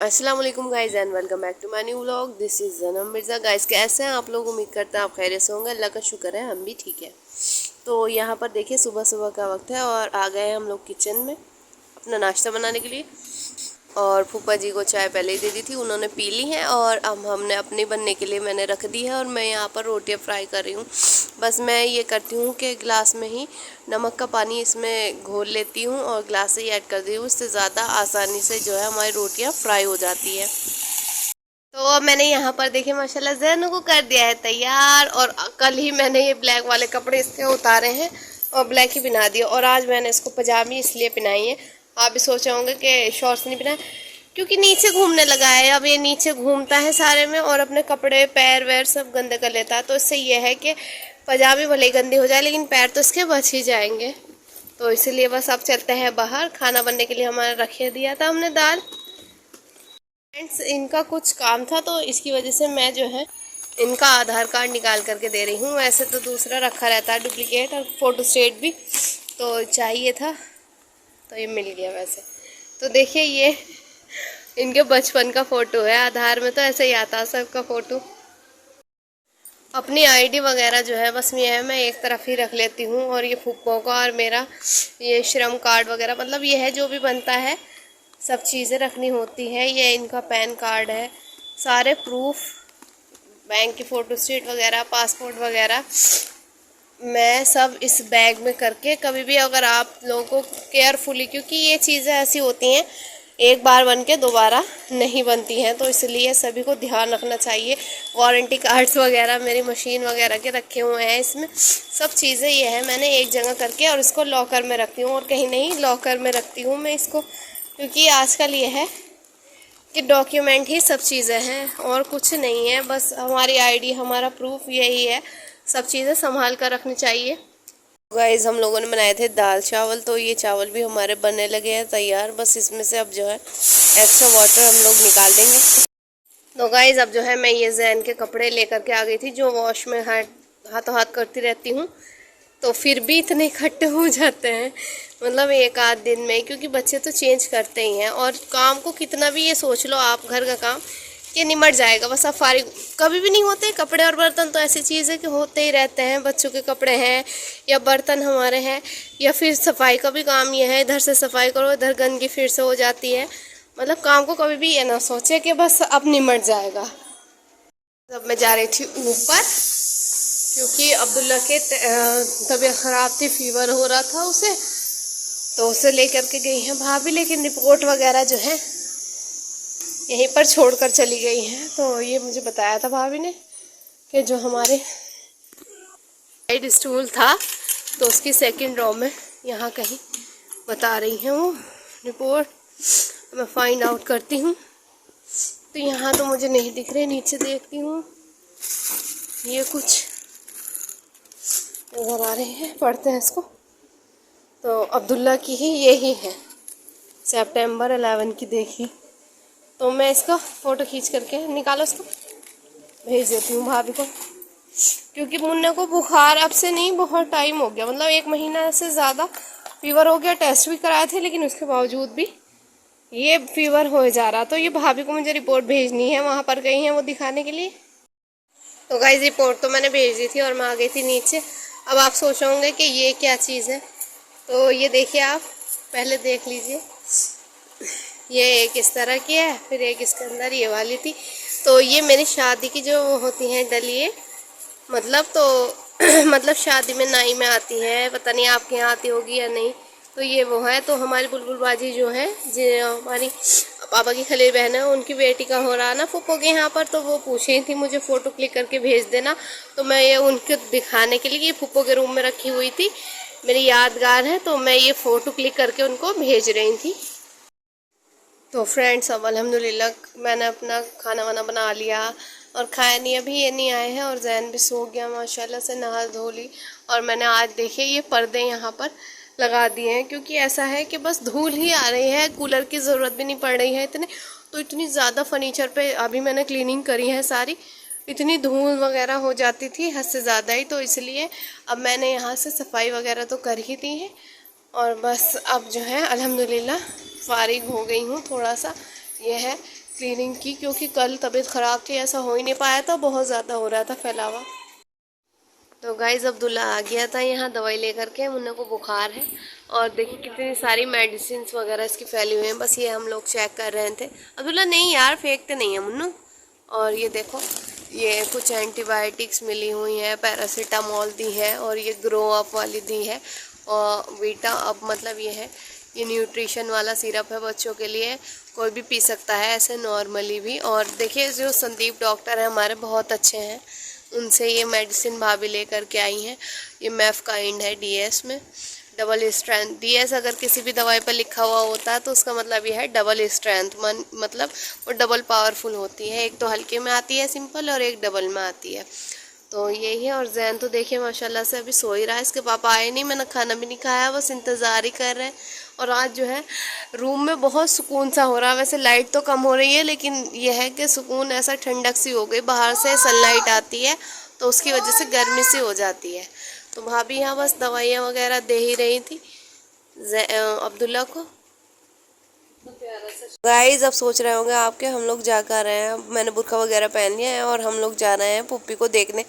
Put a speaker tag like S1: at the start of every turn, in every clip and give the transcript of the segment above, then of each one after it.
S1: अस्सलाम वालेकुम guys and welcome back to my new vlog. This is Janam Mirza. Guys कैसे हैं आप लोग? उम्मीद करते हैं आप खैरियत से होंगे। अल्लाह का शुक्र है हम भी ठीक है। तो यहाँ पर देखिए सुबह सुबह का वक्त है और आ गए हम लोग किचन में अपना नाश्ता बनाने के लिए। और फूफा जी को चाय पहले ही दे दी थी, उन्होंने पी ली है और अब हमने अपने बनने के लिए मैंने रख दी है। और मैं यहाँ पर रोटियाँ फ्राई कर रही हूँ। बस मैं ये करती हूँ कि गिलास में ही नमक का पानी इसमें घोल लेती हूँ और गिलास से ही ऐड कर दी हूँ। इससे ज़्यादा आसानी से जो है हमारी रोटियाँ फ्राई हो जाती है। तो अब मैंने यहाँ पर देखिए माशाल्लाह जैनू को कर दिया है तैयार। और कल ही मैंने ये ब्लैक वाले कपड़े इसके उतारे हैं और ब्लैक ही पहना दिया। और आज मैंने इसको पजामी इसलिए पहनाई है। आप भी सोच रहे होंगे कि शॉर्ट्स नहीं पहनाए, क्योंकि नीचे घूमने लगा है। अब ये नीचे घूमता है सारे में और अपने कपड़े पैर वैर सब गंदे कर लेता है। तो इससे ये है कि पजामी भले ही गंदी हो जाए लेकिन पैर तो इसके बच ही जाएंगे। तो इसीलिए बस अब चलते हैं बाहर। खाना बनने के लिए हमारा रखे दिया था हमने दाल। फ्रेंड्स इनका कुछ काम था तो इसकी वजह से मैं जो है इनका आधार कार्ड निकाल करके दे रही हूँ। वैसे तो दूसरा रखा रहता है डुप्लीकेट, और फ़ोटो स्टेट भी तो चाहिए था तो ये मिल गया। वैसे तो देखिए ये इनके बचपन का फ़ोटो है। आधार में तो ऐसे ही आता है सबका फ़ोटो। अपनी आईडी वगैरह जो है बस ये है मैं एक तरफ ही रख लेती हूँ। और ये फूफों का और मेरा ये श्रम कार्ड वगैरह मतलब ये है जो भी बनता है सब चीज़ें रखनी होती है। ये इनका पैन कार्ड है, सारे प्रूफ, बैंक की फ़ोटो स्टेट वगैरह, पासपोर्ट वगैरह मैं सब इस बैग में करके कभी भी अगर आप लोगों को केयरफुली, क्योंकि ये चीज़ें ऐसी होती हैं एक बार बन के दोबारा नहीं बनती हैं, तो इसलिए सभी को ध्यान रखना चाहिए। वारंटी कार्ड्स वगैरह मेरी मशीन वगैरह के रखे हुए हैं इसमें। सब चीज़ें ये है मैंने एक जगह करके और इसको लॉकर में रखती हूँ और कहीं नहीं लॉकर में रखती हूँ मैं इसको, क्योंकि आजकल ये है कि डॉक्यूमेंट ही सब चीज़ें हैं और कुछ नहीं है। बस हमारी आईडी हमारा प्रूफ यही है, सब चीज़ें संभाल कर रखनी चाहिए। गाइस हम लोगों ने बनाए थे दाल चावल, तो ये चावल भी हमारे बनने लगे हैं तैयार। बस इसमें से अब जो है एक्स्ट्रा वाटर हम लोग निकाल देंगे। तो गाइस अब जो है मैं ये जैन के कपड़े लेकर के आ गई थी जो वॉश में हाथों हाथ करती रहती हूँ। तो फिर भी इतने इकट्ठे हो जाते हैं मतलब एक आध दिन में, क्योंकि बच्चे तो चेंज करते ही हैं। और काम को कितना भी ये सोच लो आप घर का काम कि निमट जाएगा, बस अब फारिग कभी भी नहीं होते। कपड़े और बर्तन तो ऐसी चीज़ है कि होते ही रहते हैं। बच्चों के कपड़े हैं या बर्तन हमारे हैं या फिर सफाई का भी काम ये है, इधर से सफाई करो इधर गंदगी फिर से हो जाती है। मतलब काम को कभी भी ये ना सोचे कि बस अब निमट जाएगा। अब मैं जा रही थी ऊपर क्योंकि अब्दुल्ला के तबीयत ख़राब थी, फीवर हो रहा था उसे, तो उसे लेकर के गई हैं भाभी। लेकिन रिपोर्ट वगैरह जो है यहीं पर छोड़कर चली गई हैं। तो ये मुझे बताया था भाभी ने कि जो हमारे साइड स्टूल था तो उसकी सेकंड रो में यहाँ कहीं बता रही हैं वो रिपोर्ट। मैं फाइंड आउट करती हूँ। तो यहाँ तो मुझे नहीं दिख रहे, नीचे देखती हूँ ये कुछ नज़र आ रहे हैं, पढ़ते हैं इसको। तो अब्दुल्ला की ही ये ही है, सितंबर 11 की देखी। तो मैं इसका फ़ोटो खींच करके निकालो इसको भेज देती हूँ भाभी को, क्योंकि मुन्ने को बुखार अब से नहीं बहुत टाइम हो गया, मतलब 1 महीना से ज़्यादा फीवर हो गया। टेस्ट भी कराए थे लेकिन उसके बावजूद भी ये फीवर हो जा रहा। तो ये भाभी को मुझे रिपोर्ट भेजनी है, वहाँ पर गई हैं वो दिखाने के लिए। तो गाइस रिपोर्ट तो मैंने भेज दी थी और मैं आ गई थी नीचे। अब आप सोच होंगे कि ये क्या चीज़ है, तो ये देखिए आप पहले देख लीजिए। ये एक इस तरह की है, फिर एक इसके अंदर ये वाली थी। तो ये मेरी शादी की जो होती हैं डलिए, मतलब तो मतलब शादी में नाई में आती है, पता नहीं आपके यहाँ आती होगी या नहीं। तो ये वो है। तो हमारी बुलबुल बाजी जो है जो हमारी पापा की खलील बहन है, उनकी बेटी का हो रहा ना फूफो के यहाँ पर, तो वो पूछ रही थी मुझे फ़ोटो क्लिक करके भेज देना। तो मैं ये उनको दिखाने के लिए ये फूफो के रूम में रखी हुई थी, मेरी यादगार है, तो मैं ये फ़ोटो क्लिक करके उनको भेज रही थी। तो फ्रेंड्स अब अल्हम्दुलिल्लाह मैंने अपना खाना वाना बना लिया और खाया नहीं, अभी ये नहीं आए हैं। और जैन भी सो गया माशाल्लाह से, नहा धो ली। और मैंने आज देखिए ये पर्दे यहाँ पर लगा दिए हैं, क्योंकि ऐसा है कि बस धूल ही आ रही है, कूलर की ज़रूरत भी नहीं पड़ रही है इतने। तो इतनी ज़्यादा फर्नीचर पे अभी मैंने क्लीनिंग करी है सारी, इतनी धूल वगैरह हो जाती थी हद से ज़्यादा ही। तो इसलिए अब मैंने यहाँ से सफाई वगैरह तो कर ही दी है और बस अब जो है अल्हम्दुलिल्लाह फारिग हो गई हूँ। थोड़ा सा ये है क्लीनिंग की, क्योंकि कल तबीयत ख़राब थी, ऐसा हो ही नहीं पाया था, बहुत ज़्यादा हो रहा था फैलावा। तो गाइस अब्दुल्ला आ गया था यहाँ दवाई लेकर के, मुन्ना को बुखार है और देखिए कितनी सारी मेडिसिन वगैरह इसकी फैली हुई हैं। बस ये हम लोग चेक कर रहे थे। अब्दुल्ला नहीं यार, फेंकते नहीं है मुन्नू। और ये देखो, ये कुछ एंटीबायोटिक्स मिली हुई है, पैरासीटामोल दी है और ये ग्रो अप वाली दी है और वीटा अप मतलब ये है, ये न्यूट्रिशन वाला सिरप है बच्चों के लिए, कोई भी पी सकता है ऐसे नॉर्मली भी। और देखिए जो संदीप डॉक्टर है हमारे, बहुत अच्छे हैं, उनसे ये मेडिसिन भाभी लेकर के आई हैं। ये मैफ काइंड है डीएस में, डबल स्ट्रेंथ। डीएस अगर किसी भी दवाई पर लिखा हुआ होता है तो उसका मतलब ये है डबल स्ट्रेंथ, मतलब वो डबल पावरफुल होती है। एक तो हल्के में आती है सिंपल और एक डबल में आती है, तो यही है। और जैन तो देखिए माशाल्लाह से अभी सो ही रहा है, इसके पापा आए नहीं, मैंने खाना भी नहीं खाया, बस इंतज़ार ही कर रहे हैं। और आज जो है रूम में बहुत सुकून सा हो रहा है। वैसे लाइट तो कम हो रही है, लेकिन यह है कि सुकून ऐसा, ठंडक सी हो गई, बाहर से सनलाइट आती है तो उसकी वजह से गर्मी सी हो जाती है। तो भाभी यहाँ बस दवाइयाँ वगैरह दे ही रही थी अब्दुल्ला को। गाइस अब सोच रहे होंगे आपके, हम लोग जा कर रहे हैं, मैंने बुर्का वगैरह पहन लिया है और हम लोग जा रहे हैं पुप्पी को देखने,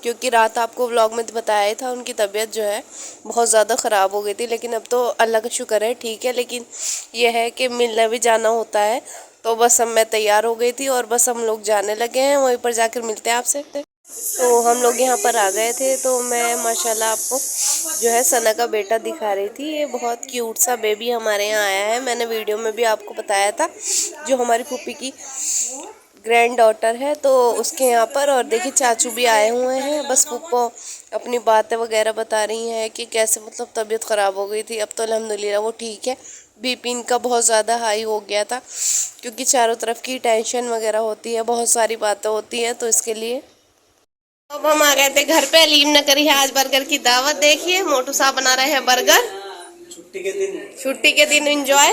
S1: क्योंकि रात आपको व्लॉग में बताया ही था उनकी तबीयत जो है बहुत ज़्यादा ख़राब हो गई थी। लेकिन अब तो अल्लाह का शुक्र है ठीक है, लेकिन यह है कि मिलने भी जाना होता है। तो बस अब मैं तैयार हो गई थी और बस हम लोग जाने लगे हैं, वहीं पर जाकर मिलते हैं आपसे। तो हम लोग यहाँ पर आ गए थे, तो मैं माशाल्लाह आपको जो है सना का बेटा दिखा रही थी। ये बहुत क्यूट सा बेबी हमारे यहाँ आया है, मैंने वीडियो में भी आपको बताया था, जो हमारी फूफी की ग्रैंड डॉटर है तो उसके यहाँ पर। और देखिए चाचू भी आए हुए हैं, बस फूफो अपनी बातें वगैरह बता रही हैं कि कैसे मतलब तबीयत ख़राब हो गई थी। अब तो अल्हम्दुलिल्लाह वो ठीक है। बीपी इनका बहुत ज़्यादा हाई हो गया था, क्योंकि चारों तरफ की टेंशन वगैरह होती है, बहुत सारी बातें होती हैं, तो इसके लिए। अब हम आ गए थे घर पे, अलीम ने करी है आज बर्गर की दावत। देखिए मोटू साहब बना रहे हैं बर्गर, छुट्टी के दिन एंजॉय।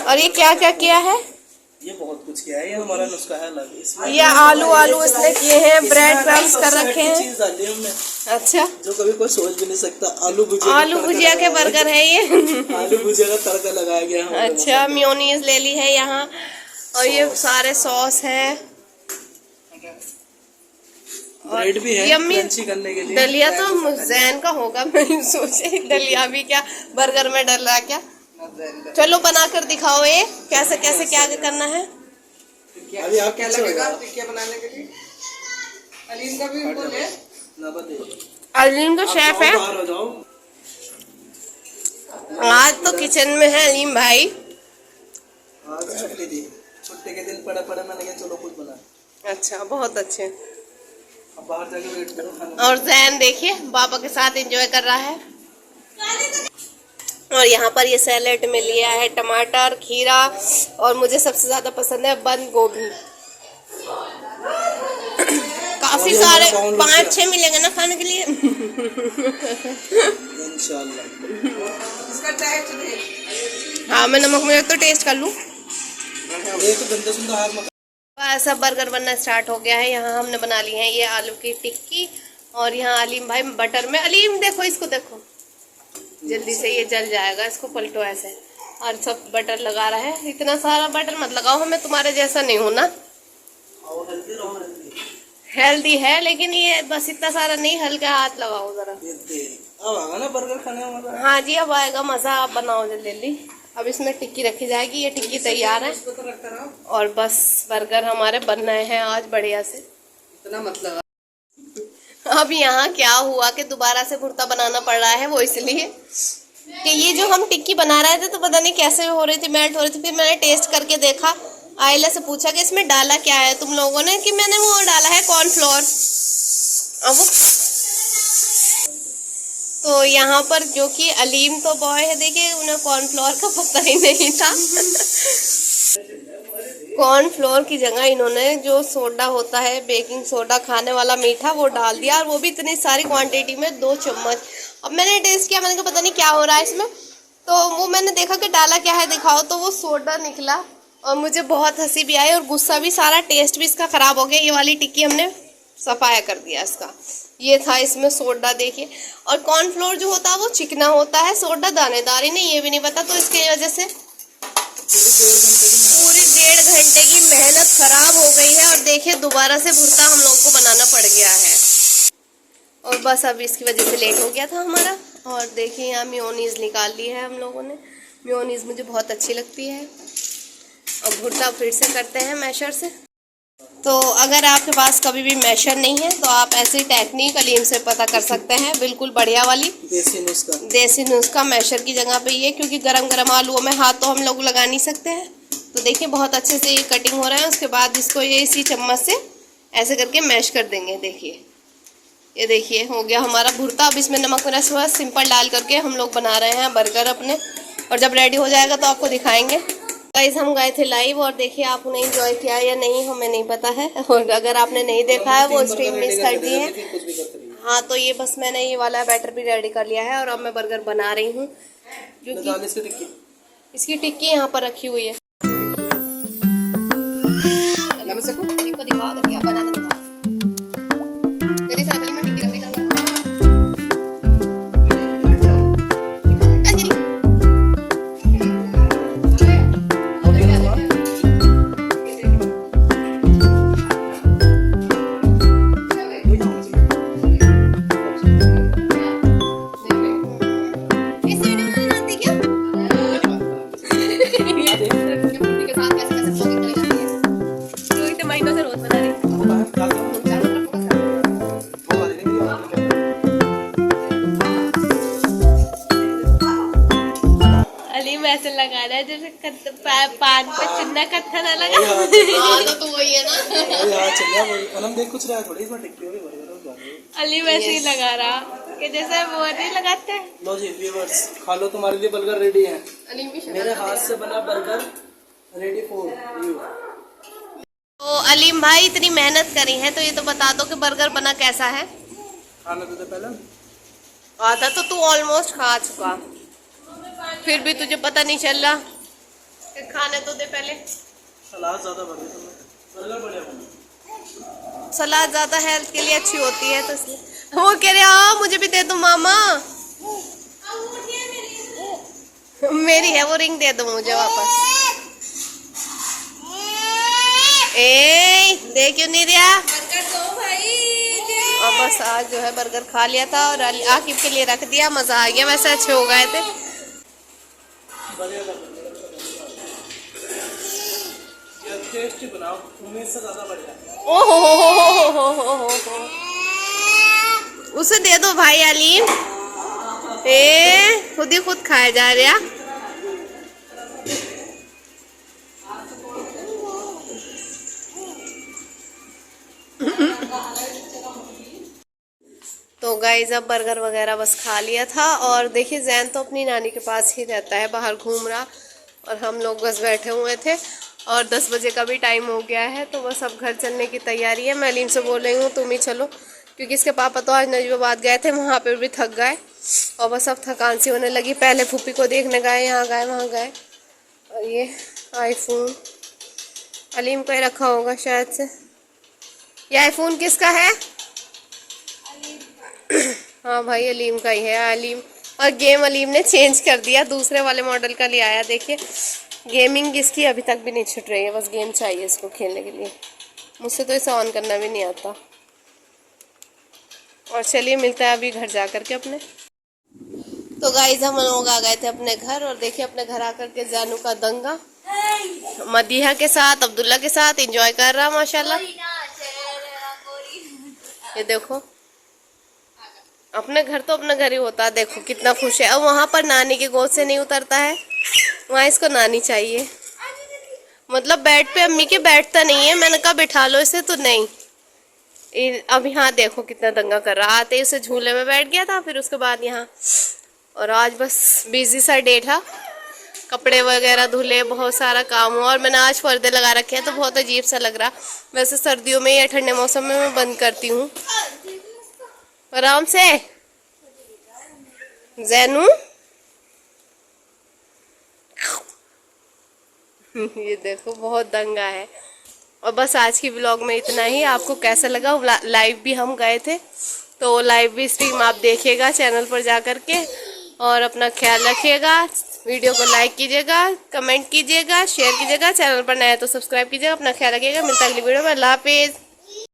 S1: और ये क्या क्या किया है,
S2: ये बहुत कुछ किया है, ये हमारा नुस्खा है अलग। इसमें
S1: ये आलू इसने किए हैं, ब्रेड क्रम्स कर रखे हैं,
S2: चीज डाली हमने
S1: अच्छा,
S2: जो कभी कोई सोच भी नहीं सकता। आलू
S1: भुजिया के बर्गर है ये।
S2: आलू भुजिया का तड़का लगाया गया है।
S1: अच्छा, मेयोनीज ले ली है यहाँ, और ये सारे सॉस हैं,
S2: ब्रेड भी है क्रंची करने के लिए।
S1: दलिया तो जैन का होगा, मैं सोचे दलिया भी क्या बर्गर में डल रहा क्या। चलो बना कर दिखाओ ये कैसे कैसे क्या करना है।
S2: अभी आप क्या लगेगा टिक्किया बनाने के लिए? अलीम का भी बोले,
S1: अलीम तो शेफ है, आज तो किचन में है अलीम भाई।
S2: आज छुट्टी थी, छुट्टी के दिन पड़ा मैंने कहा चलो कुछ बना। अच्छा,
S1: बहुत अच्छे।
S2: अब बाहर जाके वेट करो।
S1: और जैन देखिए पापा के साथ एंजॉय कर रहा है। और यहाँ पर ये सैलेड में लिया है टमाटर, खीरा, और मुझे सबसे ज्यादा पसंद है बंद गोभी। काफी सारे 5-6 मिलेंगे ना खाने के लिए।
S2: इंशाल्लाह।
S1: हाँ मैं नमक मिर्च तो टेस्ट कर लूँ। ऐसा बर्गर बनना स्टार्ट हो गया है। यहाँ हमने बना ली है ये आलू की टिक्की, और यहाँ अलीम भाई बटर में, अलीम देखो इसको, देखो जल्दी से ये जल जाएगा, इसको पलटो ऐसे। और सब बटर लगा रहा है, इतना सारा बटर मत लगाओ, हमें तुम्हारे जैसा नहीं होना। हेल्दी है लेकिन ये बस इतना सारा नहीं, हल्का हाथ लगाओ जरा।
S2: अब आएगा ना बर्गर खाने में मजा।
S1: हाँ जी अब आएगा मजा, आप बनाओ जल्दी। अब इसमें टिक्की रखी जाएगी, ये टिक्की तैयार है और बस बर्गर हमारे बन रहे हैं आज बढ़िया से।
S2: इतना मतलब
S1: अब यहाँ क्या हुआ कि दोबारा से भुर्ता बनाना पड़ रहा है, वो इसलिए कि ये जो हम टिक्की बना रहे थे तो पता नहीं कैसे हो रही थी, मेल्ट हो रही थी। फिर मैंने टेस्ट करके देखा, आयला से पूछा कि इसमें डाला क्या है तुम लोगों ने, कि मैंने वो डाला है कॉर्नफ्लोर। अब तो यहाँ पर जो कि अलीम तो बॉय है, देखिए उन्हें कॉर्नफ्लोर का पता ही नहीं था। कॉर्नफ्लोर की जगह इन्होंने जो सोडा होता है, बेकिंग सोडा खाने वाला मीठा, वो डाल दिया, और वो भी इतनी सारी क्वांटिटी में 2 चम्मच। अब मैंने टेस्ट किया, मैंने कहा पता नहीं क्या हो रहा है इसमें, तो वो मैंने देखा कि डाला क्या है दिखाओ, तो वो सोडा निकला और मुझे बहुत हंसी भी आई और गुस्सा भी, सारा टेस्ट भी इसका ख़राब हो गया। ये वाली टिक्की हमने सफाया कर दिया इसका, ये था इसमें सोडा देखिए। और कॉर्नफ्लोर जो होता है वो चिकना होता है, सोडा दानेदार ही नहीं, ये भी नहीं पता, तो इसकी वजह से पूरी 1.5 घंटे की मेहनत खराब हो गई है और देखिए दोबारा से भुर्ता हम लोगों को बनाना पड़ गया है। और बस अब इसकी वजह से लेट हो गया था हमारा। और देखिए यहाँ मेयोनीज़ निकाल ली है हम लोगों ने। मेयोनीज़ मुझे बहुत अच्छी लगती है। और भुर्ता फिर से करते हैं मैशर से। तो अगर आपके पास कभी भी मैशर नहीं है तो आप ऐसी टेक्निक अलीम से पता कर सकते हैं, बिल्कुल बढ़िया वाली देसी नुस्खा मैशर की जगह पे ये, क्योंकि गरम गरम आलूओं में हाथ तो हम लोग लगा नहीं सकते हैं। तो देखिए बहुत अच्छे से ये कटिंग हो रहा है। उसके बाद इसको ये इसी चम्मच से ऐसे करके मैश कर देंगे। देखिए ये देखिए हो गया हमारा भुर्ता। अब इसमें नमक मिर्च बस सिंपल डाल करके हम लोग बना रहे हैं बर्गर अपने, और जब रेडी हो जाएगा तो आपको दिखाएंगे। गाइस हम गए थे लाइव और देखिए आपने एंजॉय किया या नहीं हमें नहीं पता है, और अगर आपने नहीं देखा है वो स्ट्रीम मिस कर दी है। हाँ तो ये बस मैंने ये वाला बैटर भी रेडी कर लिया है और अब मैं बर्गर बना रही हूँ, क्योंकि इसकी टिक्की यहाँ पर रखी हुई है। ऐसे लगा रहा है जैसे पान पे चुन्ना कत्था ना लगा। तो वही है ना।
S2: देख कुछ रहा थोड़ी इसमें टिक्की होगी बर्गर।
S1: अली वैसे ही लगा रहा कि जैसे वो नहीं लगाते हैं।
S2: लो जी व्यूअर्स खा लो, तुम्हारे लिए बर्गर रेडी है। मेरे हाथ से बना बर्गर रेडी फॉर यू।
S1: तो अलीम भाई इतनी मेहनत करी है तो ये तो बता दो कि बर्गर बना कैसा है।
S2: खाना तो पहले
S1: आधा तो तू ऑलमोस्ट खा चुका, फिर भी तुझे पता नहीं चल रहा कि खाने तो दे पहले।
S2: सलाद ज्यादा बर्गर बढ़िया बना।
S1: सलाद ज्यादा हेल्थ के लिए अच्छी होती है तो इसलिए वो कह रहे हाँ मुझे भी दे दो मामा। मेरी है वो रिंग दे दो मुझे वापस। ए दे क्यों नहीं दिया? और बस आज जो है बर्गर खा लिया था और आकिब के लिए रख दिया। मजा आ गया, वैसे अच्छे हो गए थे।
S2: टेस्टी बनाओ, उम्मीद से ज्यादा बढ़िया।
S1: ओहो उसे दे दो भाई अलीम। खुद ही खुद खाया जा रहा। तो गाइस अब बर्गर वगैरह बस खा लिया था और देखिए जैन तो अपनी नानी के पास ही रहता है, बाहर घूम रहा, और हम लोग बस बैठे हुए थे और 10 बजे का भी टाइम हो गया है। तो बस अब घर चलने की तैयारी है। मैं अलीम से बोल रही हूँ तुम ही चलो, क्योंकि इसके पापा तो आज नजीबाबाद गए थे, वहाँ पे भी थक गए और बस अब थकान सी होने लगी। पहले फूफी को देखने गए, यहाँ गए वहाँ गए। और ये आईफोन अलीम को ही रखा होगा शायद से। ये आईफोन किसका है? हाँ भाई अलीम का ही है। अलीम और गेम अलीम ने चेंज कर दिया, दूसरे वाले मॉडल का ले आया। देखिए गेमिंग इसकी अभी तक भी नहीं छूट रही है, बस गेम चाहिए इसको खेलने के लिए। मुझसे तो इसे ऑन करना भी नहीं आता। और चलिए मिलता है अभी घर जा कर के अपने। तो गाइस हम लोग आ गए थे अपने घर और देखिए अपने घर आकर के जानू का दंगा मदीहा के साथ, अब्दुल्ला के साथ एंजॉय कर रहा माशाल्लाह। ये देखो अपने घर तो अपना घर ही होता है। देखो कितना खुश है। अब वहाँ पर नानी की गोद से नहीं उतरता है, वहाँ इसको नानी चाहिए। मतलब बेड पे अम्मी के बैठता नहीं है, मैंने कहा बिठा लो इसे, तो नहीं। अब यहाँ देखो कितना दंगा कर रहा। आते ही उसे झूले में बैठ गया था, फिर उसके बाद यहाँ। और आज बस बिजी सा डे था, कपड़े वगैरह धुले, बहुत सारा काम हुआ। और मैंने आज पर्दे लगा रखे हैं तो बहुत अजीब सा लग रहा। वैसे सर्दियों में या ठंडे मौसम में मैं बंद करती हूँ। आराम से जैनू। ये देखो बहुत दंगा है। और बस आज की व्लॉग में इतना ही। आपको कैसा लगा? लाइव भी हम गए थे, तो लाइव भी स्ट्रीम आप देखिएगा चैनल पर जा कर के। और अपना ख्याल रखिएगा। वीडियो को लाइक कीजिएगा, कमेंट कीजिएगा, शेयर कीजिएगा, चैनल पर नया है तो सब्सक्राइब कीजिएगा। अपना ख्याल रखिएगा, मिलता है अगली वीडियो में। अल्लाह हाफिज़।